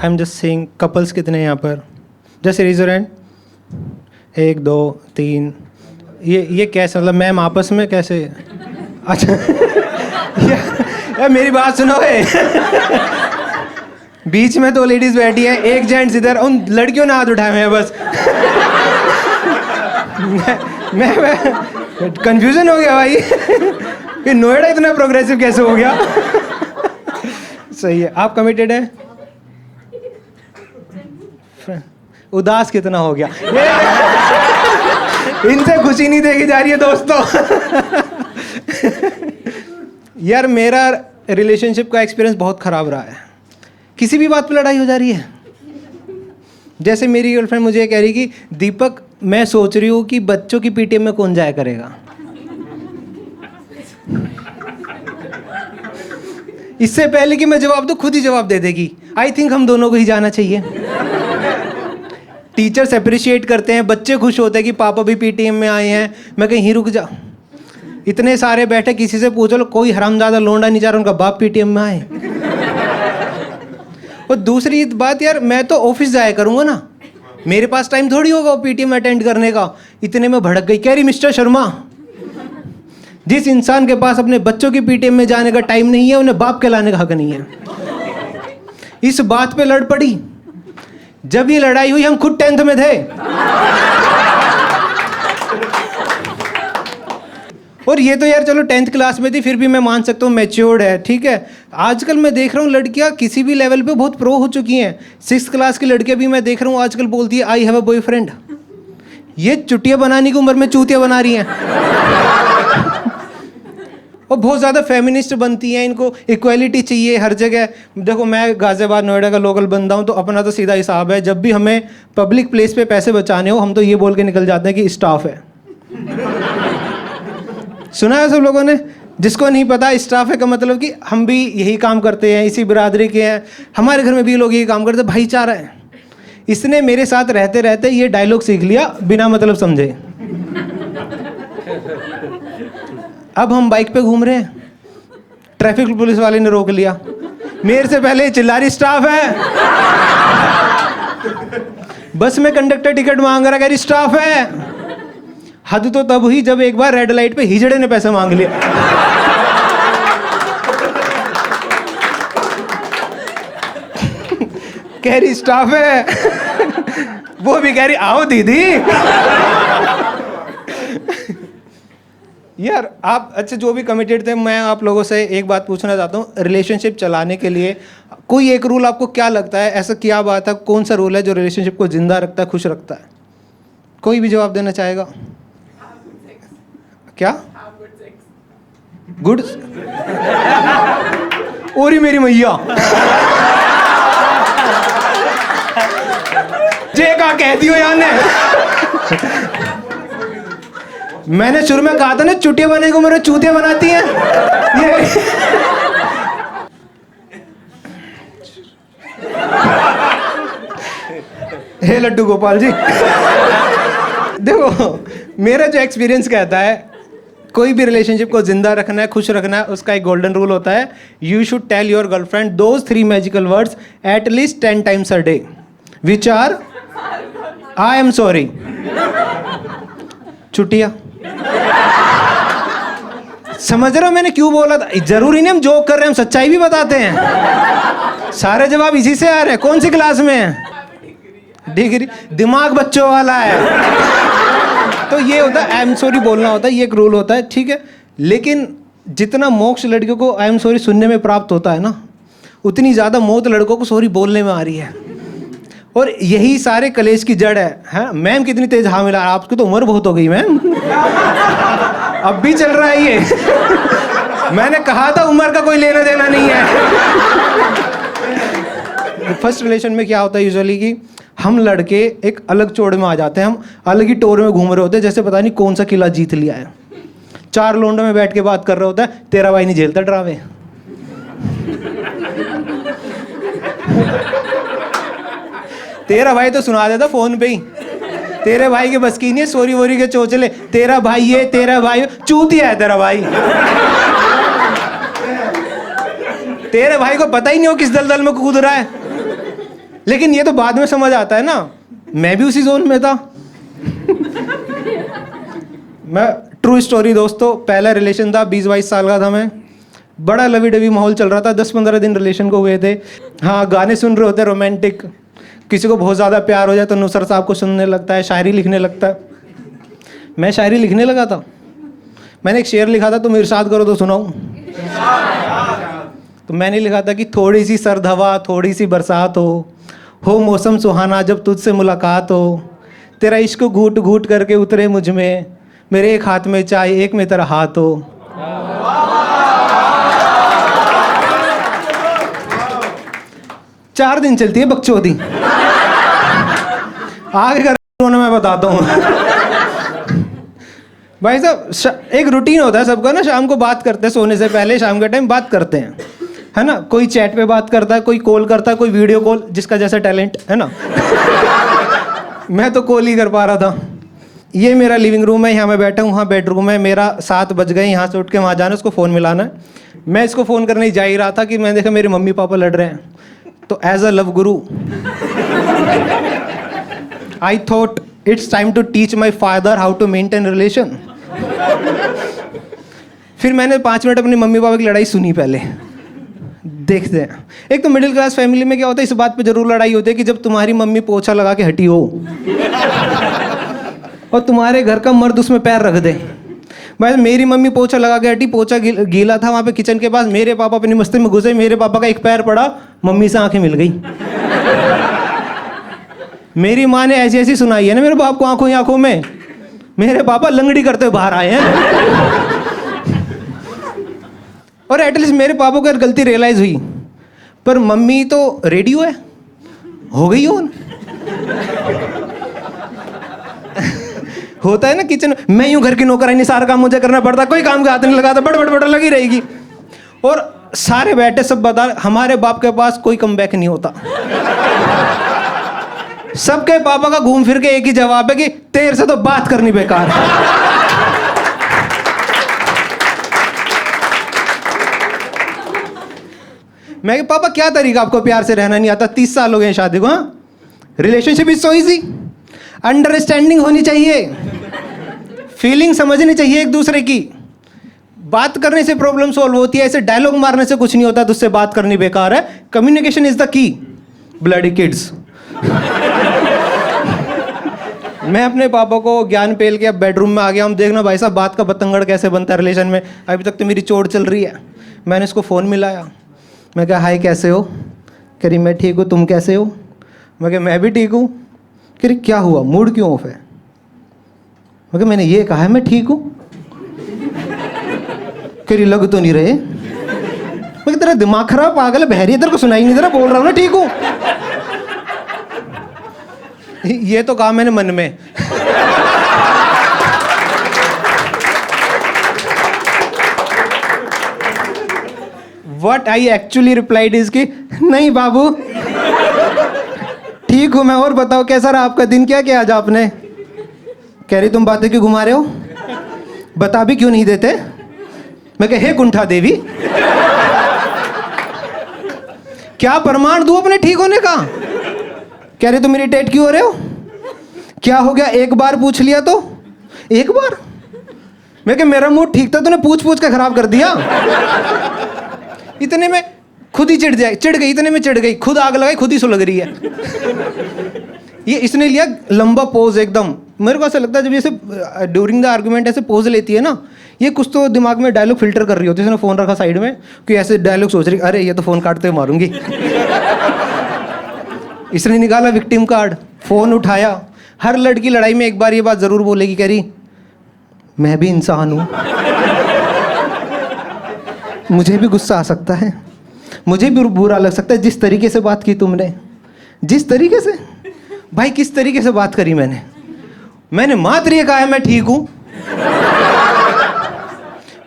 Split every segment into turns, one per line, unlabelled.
I am just saying couples कितने हैं यहाँ पर, जैसे रेज योर हैंड, 1 2 3। ये कैसे, मतलब मैम आपस में कैसे? अच्छा यार मेरी बात सुनो बीच में 2 लेडीज बैठी हैं, एक जेंट्स इधर, उन लड़कियों ने हाथ उठाए हुए हैं बस। मैं कंफ्यूजन हो गया भाई ये नोएडा इतना प्रोग्रेसिव कैसे हो गया? सही है। आप कमिटेड है? उदास कितना हो गया? इनसे खुशी नहीं देखी जा रही है दोस्तों। यार मेरा रिलेशनशिप का एक्सपीरियंस बहुत ख़राब रहा है। किसी भी बात पे लड़ाई हो जा रही है। जैसे मेरी गर्लफ्रेंड मुझे कह रही कि दीपक मैं सोच रही हूँ कि बच्चों की पीटीएम में कौन जाया करेगा। इससे पहले कि मैं जवाब दूँ खुद ही जवाब दे देगी, आई थिंक हम दोनों को ही जाना चाहिए। टीचर्स अप्रिशिएट करते हैं, बच्चे खुश होते हैं कि पापा भी पीटीएम में आए हैं। मैं कहीं रुक जा, इतने सारे बैठे, किसी से पूछ लो, कोई हरामजादा लोंडा नहीं जा रहा उनका बाप पीटीएम में आए। और दूसरी बात यार, मैं तो ऑफिस जाया करूंगा ना, मेरे पास टाइम थोड़ी होगा वो पीटीएम अटेंड करने का। इतने में भड़क गई, कह रही मिस्टर शर्मा, जिस इंसान के पास अपने बच्चों की पीटीएम में जाने का टाइम नहीं है उन्हें बाप कहलाने का हक नहीं है। इस बात पे लड़ पड़ी। जब ये लड़ाई हुई हम खुद 10th में थे। और ये तो यार चलो 10th क्लास में थी, फिर भी मैं मान सकता हूँ मैच्योर्ड है, ठीक है। आजकल मैं देख रहा हूँ लड़कियाँ किसी भी लेवल पे बहुत प्रो हो चुकी हैं। 6th क्लास की लड़कियाँ भी मैं देख रहा हूँ आजकल बोलती है आई हैव अ बॉयफ्रेंड। ये चुटिया बनाने की उम्र में चूतिया बना रही हैं। और बहुत ज़्यादा फेमिनिस्ट बनती हैं, इनको इक्वालिटी चाहिए हर जगह। देखो मैं गाज़ियाबाद नोएडा का लोकल बंदा हूँ, तो अपना तो सीधा हिसाब है, जब भी हमें पब्लिक प्लेस पे पैसे बचाने हो हम तो ये बोल के निकल जाते हैं कि स्टाफ है। सुना है सब लोगों ने? जिसको नहीं पता, स्टाफ है का मतलब कि हम भी यही काम करते हैं, इसी बिरादरी के हैं, हमारे घर में भी लोग यही काम करते हैं, भाईचारा है। इसने मेरे साथ रहते रहते ये डायलॉग सीख लिया बिना मतलब समझे। अब हम बाइक पे घूम रहे हैं, ट्रैफिक पुलिस वाले ने रोक लिया, मेरे से पहले चिल्ला रही स्टाफ है। बस में कंडक्टर टिकट मांग रहा, कह रही स्टाफ है। हद तो तब हुई जब एक बार रेड लाइट पे हिजड़े ने पैसे मांग लिया। कह रही स्टाफ है, वो भी कह रही आओ दीदी। यार आप अच्छा जो भी कमिटेड थे, मैं आप लोगों से एक बात पूछना चाहता हूँ, रिलेशनशिप चलाने के लिए कोई एक रूल आपको क्या लगता है? ऐसा क्या बात है, कौन सा रूल है जो रिलेशनशिप को जिंदा रखता है, खुश रखता है? कोई भी जवाब देना चाहेगा? क्या गुड? ओरी मेरी मैया, जे का कहती हो यार ने। मैंने शुरू में कहा था ना, चुटिया बने को मेरे चूतिया बनाती हैं ये। हे लड्डू गोपाल जी, देखो मेरा जो एक्सपीरियंस कहता है, कोई भी रिलेशनशिप को जिंदा रखना है, खुश रखना है, उसका एक गोल्डन रूल होता है, you should tell your girlfriend those 3 magical words at least 10 times a day, which are I am sorry, चुटिया। समझ रहे हो मैंने क्यों बोला था? जरूरी नहीं हम जोक कर रहे हैं, हम सच्चाई भी बताते हैं। सारे जवाब इसी से आ रहे हैं। कौन सी क्लास में है? डिग्री। दिमाग बच्चों वाला है। तो ये होता है आई एम सॉरी बोलना होता है, ये एक रूल होता है, ठीक है। लेकिन जितना मोक्ष लड़कियों को आई एम सॉरी सुनने में प्राप्त होता है ना, उतनी ज़्यादा मौत लड़कों को सॉरी बोलने में आ रही है। और यही सारे कलेश की जड़ है। मैम कितनी तेज हाँ मिला, आपकी तो उम्र बहुत हो गई मैम। अब भी चल रहा है ये। मैंने कहा था उम्र का कोई लेना देना नहीं है। फर्स्ट रिलेशन में क्या होता है यूजुअली कि हम लड़के एक अलग चौड़ में आ जाते हैं, हम अलग ही टोर में घूम रहे होते हैं, जैसे पता नहीं कौन सा किला जीत लिया है। 4 लोंडों में बैठ के बात कर रहे होता है, तेरा भाई नहीं झेलता डरावे। तेरा भाई तो सुना देता फोन पे ही, तेरे भाई के बस की नहीं है सोरी वोरी के चोचले, तेरा भाई है, तेरा भाई चूतिया है तेरा भाई। तेरे भाई को पता ही नहीं हो किस दलदल में कूद रहा है। लेकिन ये तो बाद में समझ आता है ना, मैं भी उसी जोन में था। मैं ट्रू स्टोरी दोस्तों, पहला रिलेशन था, 20-22 साल का था मैं, बड़ा लवी डवी माहौल चल रहा था, 10-15 दिन रिलेशन को हुए थे। हाँ, गाने सुन रहे होते रोमांटिक, किसी को बहुत ज़्यादा प्यार हो जाए तो नुसरत साहब को सुनने लगता है, शायरी लिखने लगता है। मैं शायरी लिखने लगा था। मैंने एक शेर लिखा था, तुम इरशाद करो तो सुनाऊं। तो मैंने लिखा था कि थोड़ी सी सर्द हवा, थोड़ी सी बरसात हो मौसम सुहाना जब तुझसे मुलाकात हो, तेरा इश्क घूट घूट करके उतरे मुझ में, मेरे एक हाथ में चाय एक में तेरा हाथ हो। चार दिन चलती है बकचोदी, आगे कर मैं बताता हूँ। भाई साहब, एक रूटीन होता है सबका ना, शाम को बात करते हैं, सोने से पहले शाम के टाइम बात करते हैं, है ना। कोई चैट पे बात करता है, कोई कॉल करता है, कोई वीडियो कॉल, जिसका जैसा टैलेंट है ना। मैं तो कॉल ही कर पा रहा था। ये मेरा लिविंग रूम है, यहाँ मैं बैठा हूँ, वहाँ बेडरूम है मेरा। 7 बज गए, यहाँ से उठ के वहाँ जाना, उसको फ़ोन मिलाना है। मैं इसको फ़ोन करने जा ही रहा था कि मैंने देखा मेरे मम्मी पापा लड़ रहे हैं। तो as a love guru I thought it's time to teach my father how to maintain relation. फिर मैंने 5 मिनट अपनी मम्मी पापा की लड़ाई सुनी पहले, देखते हैं। एक तो मिडिल क्लास फैमिली में क्या होता है, इस बात पे जरूर लड़ाई होती है कि जब तुम्हारी मम्मी पोछा लगा के हटी हो और तुम्हारे घर का मर्द उसमें पैर रख दे। भाई मेरी मम्मी पोछा लगा के हटी, पोछा गीला था वहाँ पे किचन के पास, मेरे पापा अपनी मस्ती में घुसे, मेरे पापा का एक पैर पड़ा, मम्मी से आंखें मिल गई। मेरी माँ ने ऐसी ऐसी सुनाई है ना मेरे बाप को आंखों ही आंखों में, मेरे पापा लंगड़ी करते बाहर आए हैं। और एटलीस्ट मेरे पापा को गलती रियलाइज हुई, पर मम्मी तो रेडियो है, हो गई ऑन। होता है ना किचन, मैं यूं घर की नौकरानी, सारा काम मुझे करना पड़ता, कोई काम के हाथ नहीं लगाता, बड़ बड़ बड़ लगी रहेगी। और सारे बैठे सब बता, हमारे बाप के पास कोई कमबैक नहीं होता। सबके पापा का घूम फिर के एक ही जवाब है कि तेरे से तो बात करनी बेकार है। मैं पापा क्या तरीका, आपको प्यार से रहना नहीं आता, 30 साल हो गए शादी को। हाँ, relationship is so easy, understanding होनी चाहिए, फीलिंग समझनी चाहिए एक दूसरे की, बात करने से प्रॉब्लम सॉल्व होती है, ऐसे डायलॉग मारने से कुछ नहीं होता, तुझसे बात करनी बेकार है। Communication is the key, bloody kids. मैं अपने पापा को ज्ञान पेल के अब बेडरूम में आ गया, हम देखना भाई साहब बात का बतंगड़ कैसे बनता है रिलेशन में। अभी तक तो मेरी चोट चल रही है। मैंने इसको फ़ोन मिलाया, मैं कहा हाय कैसे हो, कह रही मैं ठीक हूँ, तुम कैसे हो। मैं कहा मैं भी ठीक हूँ। कह रही क्या हुआ, मूड क्यों ऑफ है। मैं कहा मैंने ये कहा है मैं ठीक हूँ। कह रही लग तो नहीं रहे। मैं कहा तेरा दिमाग खराब, पागल है, बहरी है, तेरे को सुनाई नहीं दे रहा, बोल रहा हूँ ना ठीक हूँ। ये तो कहा मैंने मन में। What I actually replied is कि नहीं बाबू ठीक हूँ मैं, और बताओ कैसा रहा आपका दिन, क्या किया आज आपने। कह रही तुम बातें क्यों घुमा रहे हो, बता भी क्यों नहीं देते। मैं कह हे कुंठा देवी, क्या प्रमाण दूं अपने ठीक होने का। कह रही तुम इरिटेट क्यों हो रहे हो, क्या हो गया, एक बार पूछ लिया तो एक बार। मैं कह मेरा मूड ठीक था, तूने पूछ पूछ के खराब कर दिया। इतने में खुद ही चिढ़ गई, इतने में चिढ़ गई, खुद आग लगाई, खुद ही सुलग रही है। ये इसने लिया लंबा पोज एकदम। मेरे को ऐसा लगता है जब जैसे ड्यूरिंग द आर्गुमेंट ऐसे पोज लेती है ना, ये कुछ तो दिमाग में डायलॉग फिल्टर कर रही होती है। इसने फ़ोन रखा साइड में कि ऐसे डायलॉग सोच रही, अरे ये तो फ़ोन काटते हुए मारूंगी। इसने निकाला विक्टिम कार्ड, फ़ोन उठाया। हर लड़की लड़ाई में एक बार ये बात ज़रूर बोलेगी, कह रही मैं भी इंसान हूँ, मुझे भी गुस्सा आ सकता है, मुझे भी बुरा लग सकता है। जिस तरीके से बात की तुमने, जिस तरीके से भाई, किस तरीके से बात करी मैंने मात्र ये कहा है मैं ठीक हूं।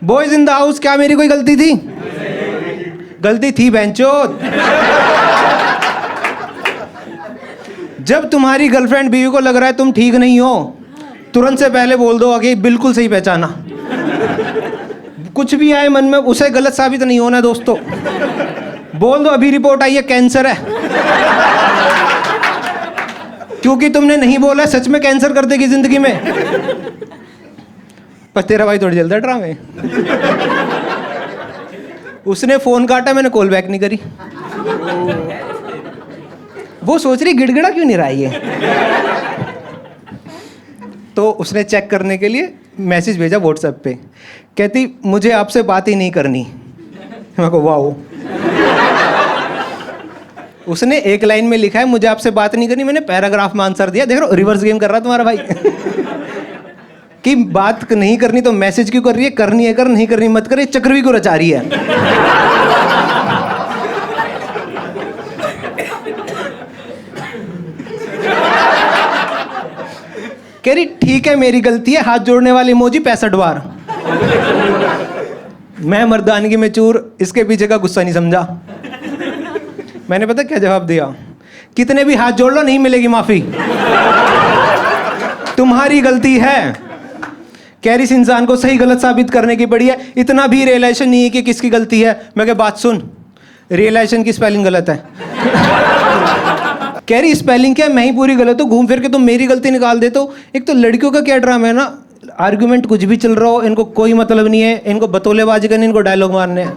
बॉयज इन द हाउस, क्या मेरी कोई गलती थी? गलती थी बेंचोद। जब तुम्हारी गर्लफ्रेंड बीवी को लग रहा है तुम ठीक नहीं हो, तुरंत से पहले बोल दो आगे बिल्कुल सही पहचाना। कुछ भी आए मन में, उसे गलत साबित नहीं होना दोस्तों। बोल दो अभी रिपोर्ट आई है कैंसर है। क्योंकि तुमने नहीं बोला सच में कैंसर कर देगी जिंदगी में। पर तेरा भाई थोड़ी जल्दी ड्रामे। उसने फोन काटा, मैंने कॉल बैक नहीं करी। वो सोच रही गिड़गिड़ा क्यों नहीं रहा ये। तो उसने चेक करने के लिए मैसेज भेजा व्हाट्सएप पे, कहती मुझे आपसे बात ही नहीं करनी। मैं को वाओ। उसने एक लाइन में लिखा है मुझे आपसे बात नहीं करनी, मैंने पैराग्राफ में आंसर दिया। देख रहे हो रिवर्स गेम कर रहा तुम्हारा भाई। कि बात नहीं करनी तो मैसेज क्यों कर रही है, करनी है कर, नहीं करनी मत करे, चक्रवी को रचा रही है। कह रही ठीक है मेरी गलती है, हाथ जोड़ने वाली इमोजी 65 बार। मैं मर्दानगी में चूर, इसके पीछे का गुस्सा नहीं समझा। मैंने पता क्या जवाब दिया, कितने भी हाथ जोड़ लो नहीं मिलेगी माफी, तुम्हारी गलती है। कह रही इस इंसान को सही गलत साबित करने की पड़ी है, इतना भी रियलाइजेशन नहीं है कि किसकी गलती है। मैं कह बात सुन, रियलाइजेशन की स्पेलिंग गलत है। कह रही स्पेलिंग क्या है, मैं ही पूरी गलत हूँ, घूम फिर के तुम मेरी गलती निकाल देते हो। एक तो लड़कियों का क्या ड्रामा है ना, आर्गुमेंट कुछ भी चल रहा हो, इनको कोई मतलब नहीं है, इनको बतौलेबाजी करनी, इनको डायलॉग मारने हैं।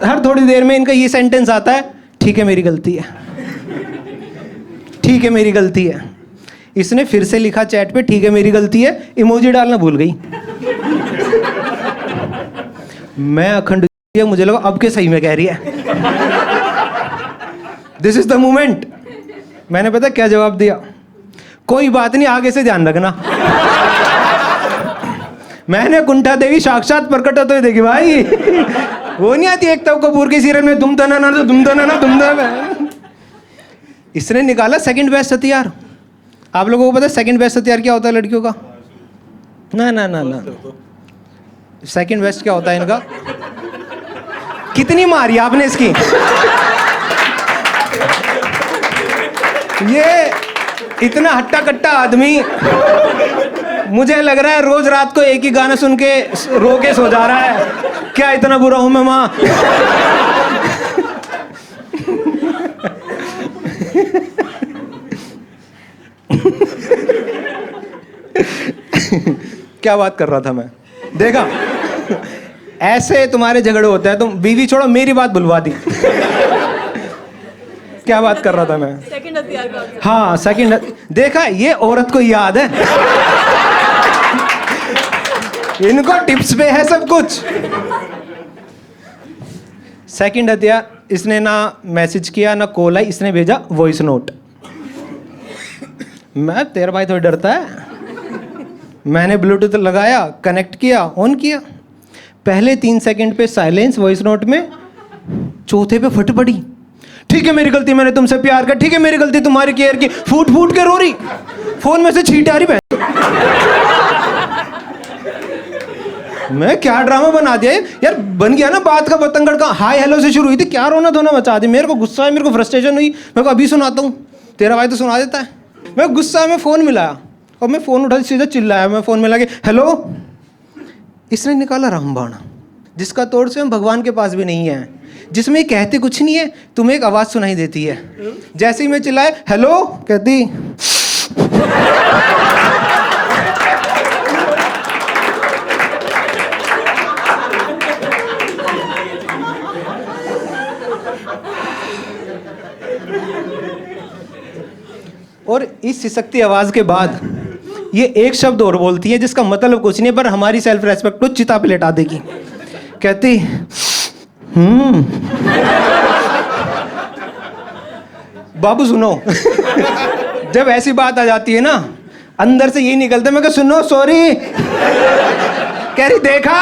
हर थोड़ी देर में इनका ये सेंटेंस आता है, ठीक है मेरी गलती है, ठीक है मेरी गलती है। इसने फिर से लिखा चैट पे, ठीक है मेरी गलती है, इमोजी डालना भूल गई। मैं अखंड, मुझे लगा अब के सही में कह रही है। This is the moment. मैंने पता क्या जवाब दिया, कोई बात नहीं आगे से ध्यान रखना। मैंने कुंठा देवी साक्षात प्रकट होते हुए देखी भाई। वो नहीं आती एक तब कपूर के सीरियल में तुम तना ना तुम तना ना तुम तना। इसने निकाला सेकंड बेस्ट हथियार। आप लोगों को पता है सेकंड बेस्ट हथियार क्या होता है लड़कियों का? ना ना ना ना, सेकंड बेस्ट क्या होता है इनका? कितनी मारी आपने इसकी? ये इतना हट्टा कट्टा आदमी, मुझे लग रहा है रोज रात को एक ही गाना सुन के रो के सो जा रहा है। क्या इतना बुरा हूं मैं मां? क्या बात कर रहा था मैं? देखा, ऐसे तुम्हारे झगड़े होते हैं। तुम बीवी छोड़ो, मेरी बात बुलवा दी। क्या बात कर रहा था मैं? सेकंड हथियार का। हाँ सेकंड। देखा, ये औरत को याद है। इनको टिप्स पे है सब कुछ। सेकंड हथियार, इसने ना मैसेज किया ना कॉल आई, इसने भेजा वॉइस नोट। मैं, तेरा भाई थोड़ा डरता है। मैंने ब्लूटूथ लगाया, कनेक्ट किया, ऑन किया। पहले 3 सेकंड पे साइलेंस वॉइस नोट में, चौथे पे फट पड़ी। ठीक है मेरी गलती, मैंने तुमसे प्यार कर, ठीक है मेरी गलती तुम्हारी केयर की। फूट फूट के रो रही, फोन में से छींट आ रही। मैं क्या ड्रामा बना दिया यार। बन गया ना बात का बतंगड़ का। हाय हेलो से शुरू हुई थी, क्या रोना धोना मचा दी। मेरे को गुस्सा है, मेरे को फ्रस्ट्रेशन हुई, मेरे को अभी सुनाता हूँ। तेरा भाई तो सुना देता है। मैं गुस्सा में फ़ोन मिलाया और मैं फ़ोन उठा सीधा चिल्लाया। मैं फ़ोन मिला के हेलो। इसने निकाला रामबाण, जिसका तोड़ से हम भगवान के पास भी नहीं है, जिसमें कहते कुछ नहीं है, तुम्हें एक आवाज़ सुनाई देती है। जैसे ही मैं चिल्लाए हेलो, कहती और इस सिसकती आवाज के बाद ये एक शब्द और बोलती है जिसका मतलब कुछ नहीं, पर हमारी सेल्फ रेस्पेक्ट को चिता पे लेटा देगी। कहती बाबू सुनो। जब ऐसी बात आ जाती है ना, अंदर से ये निकलता है, मैं कहा सुनो सॉरी। कह रही देखा।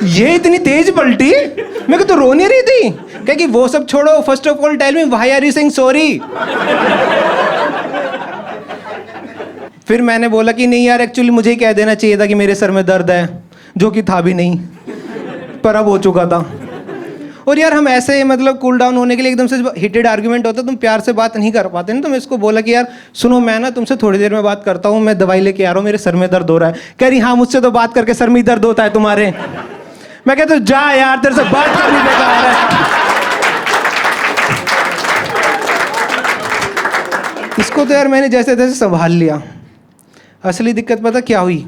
ये इतनी तेज पलटी, मैं तो रो नहीं रही थी। कह कि वो सब छोड़ो, first of all tell me why are you saying sorry. फिर मैंने बोला कि नहीं यार, एक्चुअली मुझे ही कह देना चाहिए था कि मेरे सर में दर्द है, जो कि था भी नहीं, पर अब हो चुका था। और यार हम ऐसे मतलब कूल डाउन होने के लिए एकदम से हिटेड आर्गुमेंट होता है, तुम प्यार से बात नहीं कर पाते ना। तो मैं इसको बोला कि यार सुनो, मैं ना तुमसे थोड़ी देर में बात करता हूँ, मैं दवाई लेके आ रहा हूँ, मेरे सर में दर्द हो रहा है। कह रही हाँ, मुझसे तो बात करके सर में दर्द होता है तुम्हारे। मैं कहता जा यार, तेरे से बात करनी बेकार है। इसको तो यार मैंने जैसे तैसे संभाल लिया। असली दिक्कत पता क्या हुई,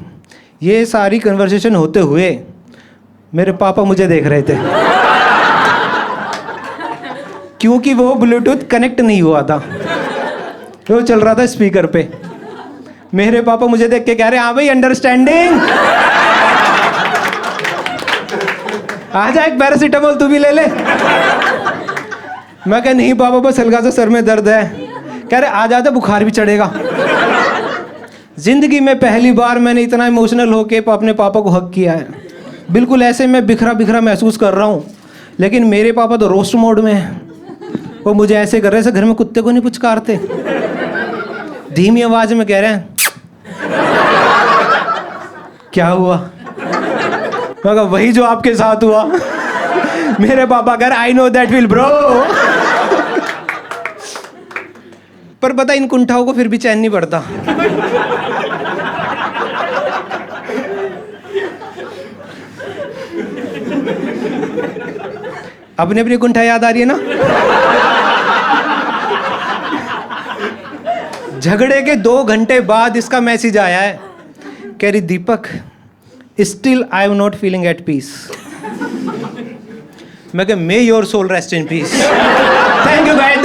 ये सारी कन्वर्सेशन होते हुए मेरे पापा मुझे देख रहे थे, क्योंकि वो ब्लूटूथ कनेक्ट नहीं हुआ था, वो चल रहा था स्पीकर पे। मेरे पापा मुझे देख के कह रहे हाँ भाई अंडरस्टैंडिंग, आ जा एक पैरासीटामोल तू भी ले ले। मैं कह नहीं पापा बस हल्का सा सर में दर्द है। कह रहे आ जाता बुखार भी चढ़ेगा। जिंदगी में पहली बार मैंने इतना इमोशनल होके अपने पापा को हक किया है। बिल्कुल ऐसे मैं बिखरा बिखरा महसूस कर रहा हूँ, लेकिन मेरे पापा तो रोस्ट मोड में हैं। वो मुझे ऐसे कर रहे हैं घर में कुत्ते को नहीं पुचकारते। धीमी आवाज में कह रहे हैं क्या हुआ? मगर वही जो आपके साथ हुआ। मेरे पापा कह रहे I know that will bro. पर पता इन कुंठाओं को फिर भी चैन नहीं पड़ता। अपनी अपनी कुंठा याद आ रही है ना? झगड़े के 2 घंटे बाद इसका मैसेज आया है, कह रही Deepak still I am not feeling at peace. मैं कह may your soul rest in peace. Thank you guys.